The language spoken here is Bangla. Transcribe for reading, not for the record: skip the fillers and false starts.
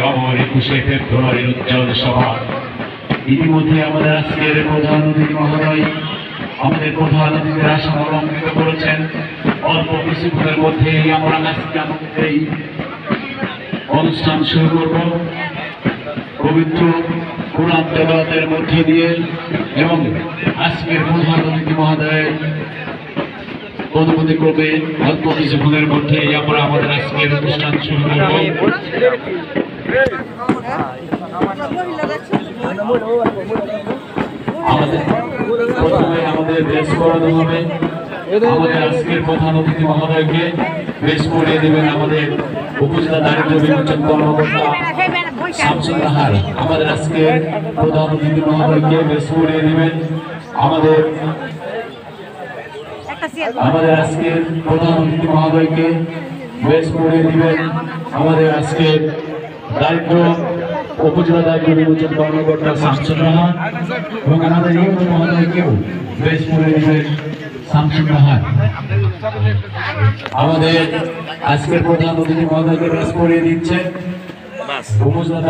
অমর 21শে ফেব্রুয়ারির উজ্জ্বল সভা। ইতিমধ্যে আমাদের আজকের প্রধান অতিথি মহোদয় আমাদের প্রধান অতিথির আসন অলঙ্কৃত করেছেন। অল্প কিছুক্ষণের মধ্যেই আমরা আজকে আমাদের এই অনুষ্ঠান শুরু করব পবিত্র কোরআন তেলাওয়াতের মধ্যে দিয়ে, এবং আজকের প্রধান অতিথি মহোদয় অনুমতি করবে অল্প কিছুক্ষণের মধ্যেই আমরা আমাদের আজকের অনুষ্ঠান শুরু করব। আমাদের বেশ করানো হবে। আমাদের আজকের প্রধান অতিথি মহোদয়কে বেশ করিয়ে দেবেন আমাদের উপজেলা দারিদ্র বিমোচন কর্মকর্তা শামসুল আহার। আমাদের আজকের প্রধান অতিথি মহোদয়কে বেশ করিয়ে দেবেন আমাদের আজকের প্রধান অতিথি মহোদয়কে বেশ করিয়ে দিবেন আমাদের আজকের উপজেলা দারিদ্র বিমোচন কর্মকর্তা শামসুল আহার, এবং আমাদের ইউনো মহোদয়কেও বেশ করিয়ে দিবেন শামসুল আহার। আমাদের আজকের প্রধান অতিথি মহোদয়কে বেশ করিয়ে দিচ্ছে উপজেলা